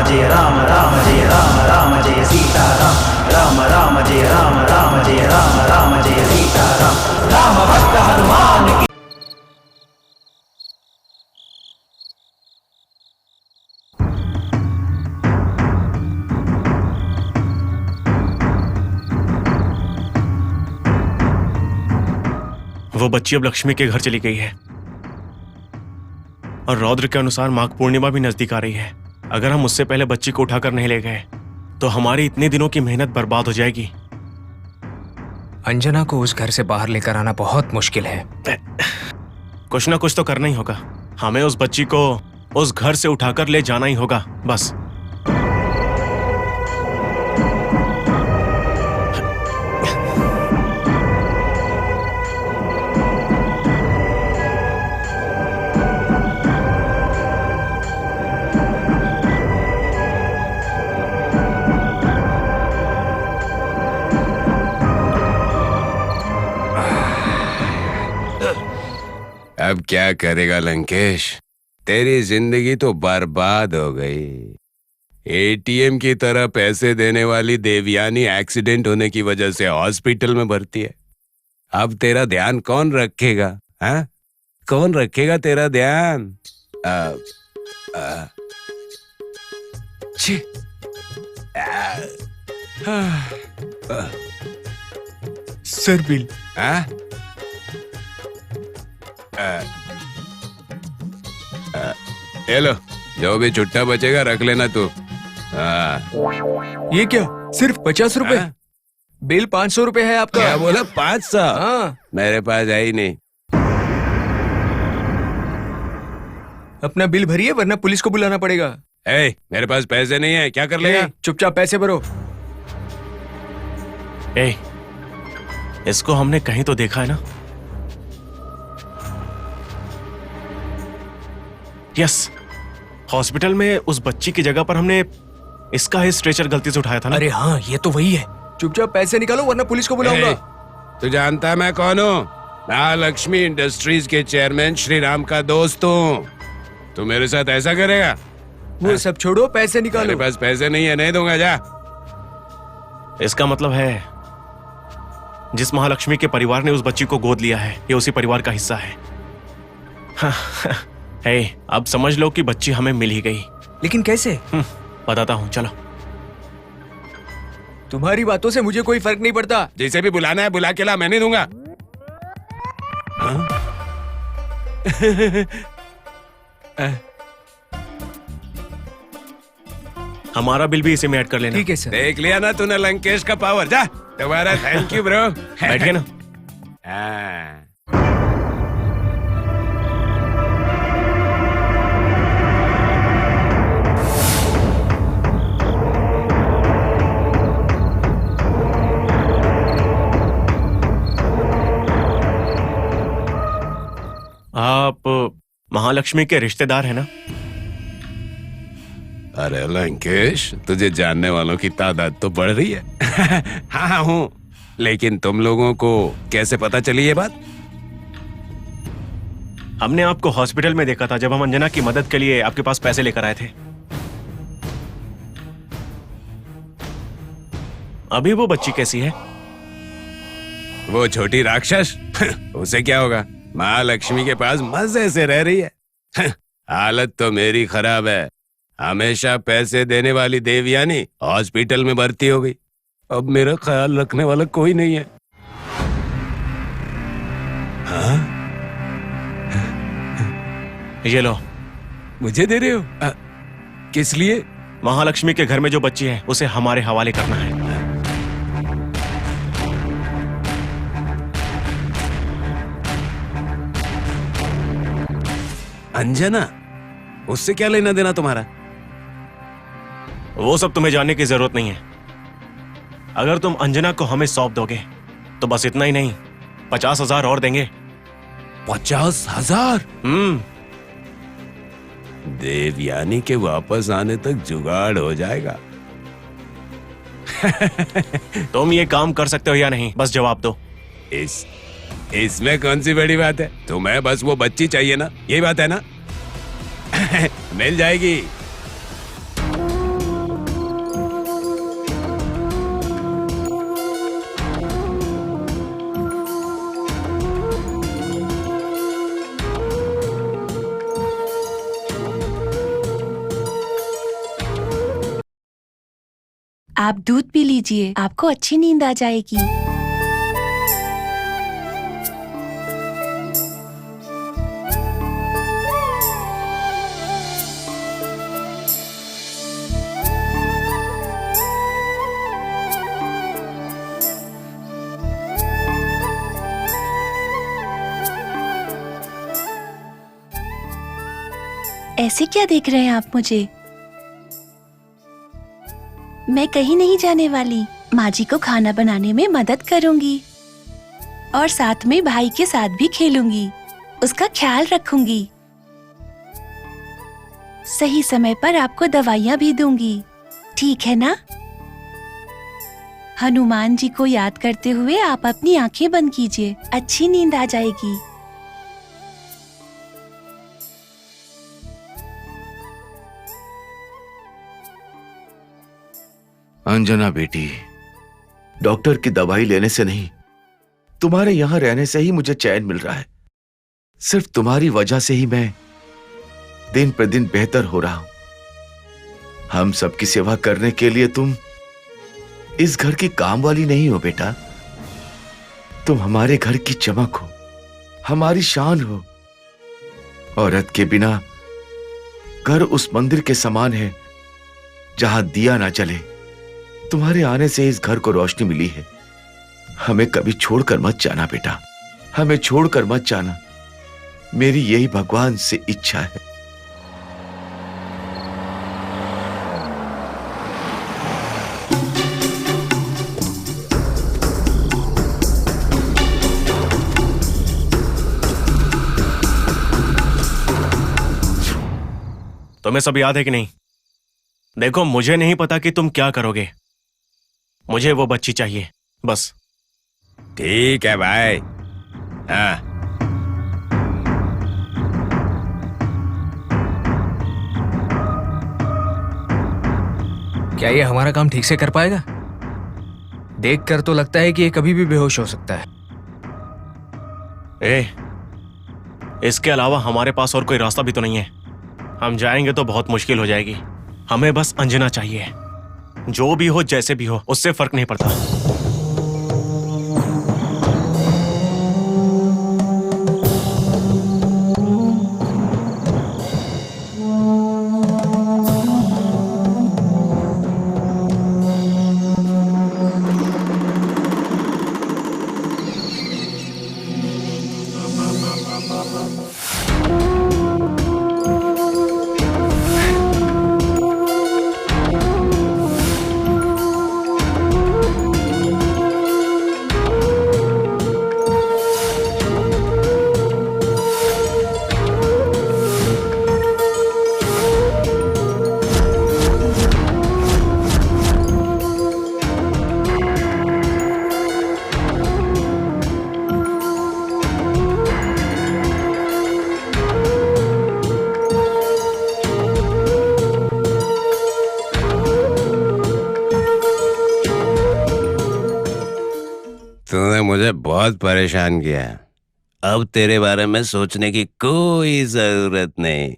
जय राम राम जय राम राम जय सीता राम राम राम जय राम राम जय राम राम जय सीता राम राम भक्त हनुमान की। वो बच्ची अब लक्ष्मी के घर चली गई है और रौद्र के अनुसार माघ पूर्णिमा भी नजदीक आ रही है। अगर हम उससे पहले बच्ची को उठाकर नहीं ले गए तो हमारी इतने दिनों की मेहनत बर्बाद हो जाएगी। अंजना को उस घर से बाहर लेकर आना बहुत मुश्किल है। कुछ ना कुछ तो करना ही होगा। हमें उस बच्ची को उस घर से उठाकर ले जाना ही होगा बस। अब क्या करेगा लंकेश, तेरी जिंदगी तो बर्बाद हो गई। एटीएम की तरह पैसे देने वाली देवयानी एक्सीडेंट होने की वजह से हॉस्पिटल में भर्ती है। अब तेरा ध्यान कौन रखेगा? हाँ, कौन रखेगा तेरा ध्यान? छी। Sir bill. हाँ? ये लो, जो भी छुट्टा बचेगा रख लेना तू। ये क्या, सिर्फ 50 रुपए? बिल 500 रुपए है आपका। क्या बोला? 500? हाँ। मेरे पास है ही नहीं। अपना बिल भरिए वरना पुलिस को बुलाना पड़ेगा। मेरे पास पैसे नहीं है, क्या कर लेगा? चुपचाप पैसे भरो। इसको हमने कहीं तो देखा है ना? यस, हॉस्पिटल में उस बच्ची की जगह पर हमने इसका ही स्ट्रेचर गलती से उठाया था ना? अरे हाँ, ये तो वही है। चुपचाप पैसे निकालो वरना पुलिस को बुलाऊंगा। तू जानता है मैं कौन हूँ? महालक्ष्मी इंडस्ट्रीज के चेयरमैन श्री राम का दोस्त हूँ। तू मेरे साथ ऐसा करेगा? वो सब छोड़ो, पैसे निकालो। मेरे पास पैसे नहीं है, नहीं दूंगा, जा। इसका मतलब है जिस महालक्ष्मी के परिवार ने उस बच्ची को गोद लिया है ये उसी परिवार का हिस्सा है। अब समझ लो कि बच्ची हमें मिल ही गई। लेकिन कैसे? बताता हूँ, चलो। तुम्हारी बातों से मुझे कोई फर्क नहीं पड़ता। जिसे भी बुलाना है बुला के ला, मैं नहीं दूंगा। हमारा बिल भी इसे में ऐड कर लेना। ठीक है सर। देख लिया ना तूने लंकेश का पावर। जा, तुम्हारा थैंक यू ब्रो। बैठ गए ना? आप महालक्ष्मी के रिश्तेदार हैं ना? अरे लंकेश, तुझे जानने वालों की तादाद तो बढ़ रही है। हाँ हूँ, लेकिन तुम लोगों को कैसे पता चली ये बात? हमने आपको हॉस्पिटल में देखा था जब हम अंजना की मदद के लिए आपके पास पैसे लेकर आए थे। अभी वो बच्ची कैसी है? वो छोटी राक्षस, उसे क्या होगा? महालक्ष्मी के पास मजे से रह रही है। हालत तो मेरी खराब है। हमेशा पैसे देने वाली देवयानी हॉस्पिटल में भर्ती हो गई। अब मेरा ख्याल रखने वाला कोई नहीं है। हाँ? ये लो। मुझे दे रहे हो? किस लिए? महालक्ष्मी के घर में जो बच्ची है उसे हमारे हवाले करना है। अंजना, उससे क्या लेना देना तुम्हारा? वो सब तुम्हें जानने की जरूरत नहीं है। अगर तुम अंजना को हमें सौंप दोगे तो बस इतना ही नहीं, 50,000 और देंगे। 50,000? देवयानी के वापस आने तक जुगाड़ हो जाएगा। तुम ये काम कर सकते हो या नहीं, बस जवाब दो। इसमें कौन सी बड़ी बात है? तुम्हें बस वो बच्ची चाहिए ना, यही बात है ना? मिल जाएगी। आप दूध पी लीजिए, आपको अच्छी नींद आ जाएगी। ऐसे क्या देख रहे हैं आप मुझे? मैं कहीं नहीं जाने वाली। माँ जी को खाना बनाने में मदद करूंगी और साथ में भाई के साथ भी खेलूंगी, उसका ख्याल रखूंगी। सही समय पर आपको दवाइयाँ भी दूंगी, ठीक है ना? हनुमान जी को याद करते हुए आप अपनी आंखें बंद कीजिए, अच्छी नींद आ जाएगी। अंजना बेटी, डॉक्टर की दवाई लेने से नहीं, तुम्हारे यहां रहने से ही मुझे चैन मिल रहा है। सिर्फ तुम्हारी वजह से ही मैं दिन प्रतिदिन बेहतर हो रहा हूं। हम सबकी सेवा करने के लिए तुम इस घर की काम वाली नहीं हो बेटा, तुम हमारे घर की चमक हो, हमारी शान हो। औरत के बिना घर उस मंदिर के समान है जहां दिया ना जले। तुम्हारे आने से इस घर को रोशनी मिली है। हमें कभी छोड़कर मत जाना बेटा, हमें छोड़कर मत जाना। मेरी यही भगवान से इच्छा है। तुम्हें सब याद है कि नहीं? देखो, मुझे नहीं पता कि तुम क्या करोगे, मुझे वो बच्ची चाहिए बस। ठीक है भाई। हाँ, क्या ये हमारा काम ठीक से कर पाएगा? देखकर तो लगता है कि ये कभी भी बेहोश हो सकता है। इसके अलावा हमारे पास और कोई रास्ता भी तो नहीं है। हम जाएंगे तो बहुत मुश्किल हो जाएगी। हमें बस अंजना चाहिए, जो भी हो जैसे भी हो, उससे फर्क नहीं पड़ता। तूने मुझे बहुत परेशान किया है। अब तेरे बारे में सोचने की कोई जरूरत नहीं।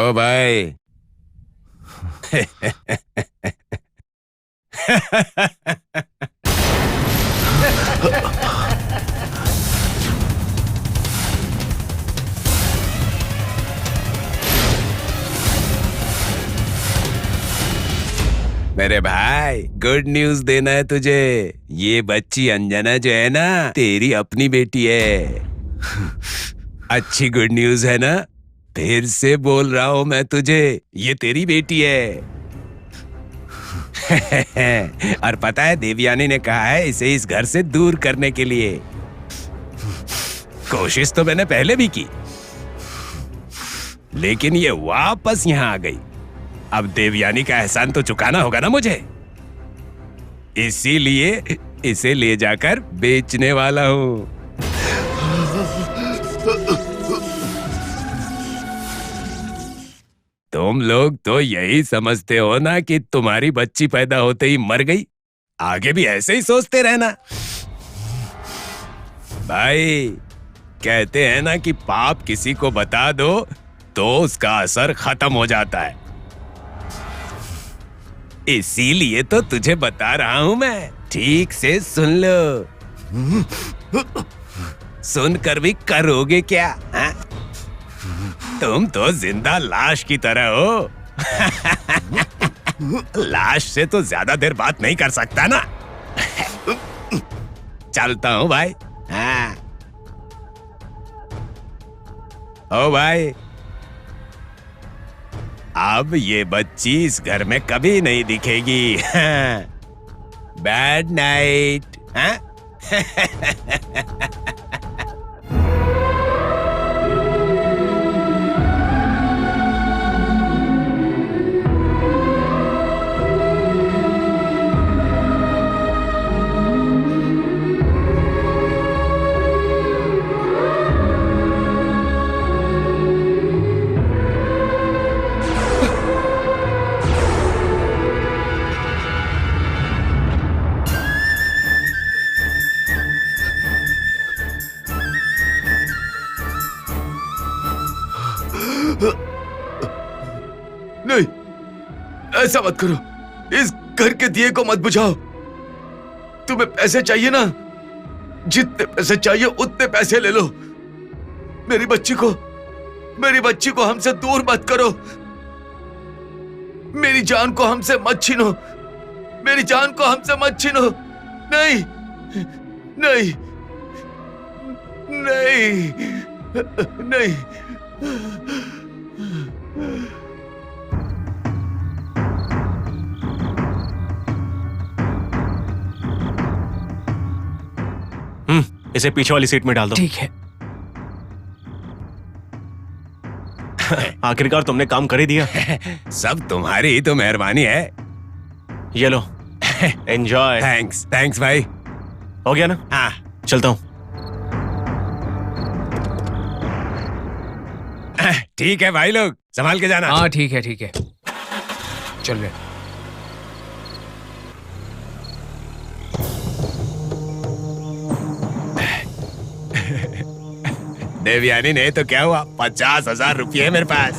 ओ भाई। मेरे भाई, गुड न्यूज देना है तुझे। ये बच्ची अंजना जो है ना, तेरी अपनी बेटी है। अच्छी गुड न्यूज है ना? फिर से बोल रहा हूं मैं तुझे, ये तेरी बेटी है। और पता है, देवयानी ने कहा है इसे इस घर से दूर करने के लिए। कोशिश तो मैंने पहले भी की, लेकिन ये वापस यहां आ गई। अब देवयानी का एहसान तो चुकाना होगा ना मुझे, इसीलिए इसे ले जाकर बेचने वाला हूं। तुम लोग तो यही समझते हो ना कि तुम्हारी बच्ची पैदा होते ही मर गई। आगे भी ऐसे ही सोचते रहना। भाई, कहते हैं ना कि पाप किसी को बता दो तो उसका असर खत्म हो जाता है। इसीलिए तो तुझे बता रहा हूं मैं, ठीक से सुन लो। सुनकर भी करोगे क्या? हा? तुम तो जिंदा लाश की तरह हो। लाश से तो ज्यादा देर बात नहीं कर सकता ना। चलता हूं भाई। हाँ। ओ भाई, अब ये बच्ची इस घर में कभी नहीं दिखेगी। Bad night. हाँ? नहीं, ऐसा मत करो। इस घर के दिए को मत बुझाओ। तुम्हें पैसे चाहिए ना? जितने पैसे चाहिए उतने पैसे ले लो। मेरी बच्ची को हमसे दूर मत करो। मेरी जान को हमसे मत छीनो। मेरी जान को हमसे मत छीनो। नहीं, नहीं, नहीं, नहीं। इसे पीछे वाली सीट में डाल दो। ठीक है। आखिरकार तुमने काम कर ही दिया। सब तुम्हारी ही तो मेहरबानी है। ये लो, एंजॉय। थैंक्स, थैंक्स भाई। हो गया ना? हाँ, चलता हूँ। ठीक है भाई लोग, संभाल के जाना। हाँ ठीक है, ठीक है। चल रहे। देवयानी ने तो क्या हुआ, 50,000 रुपये मेरे पास।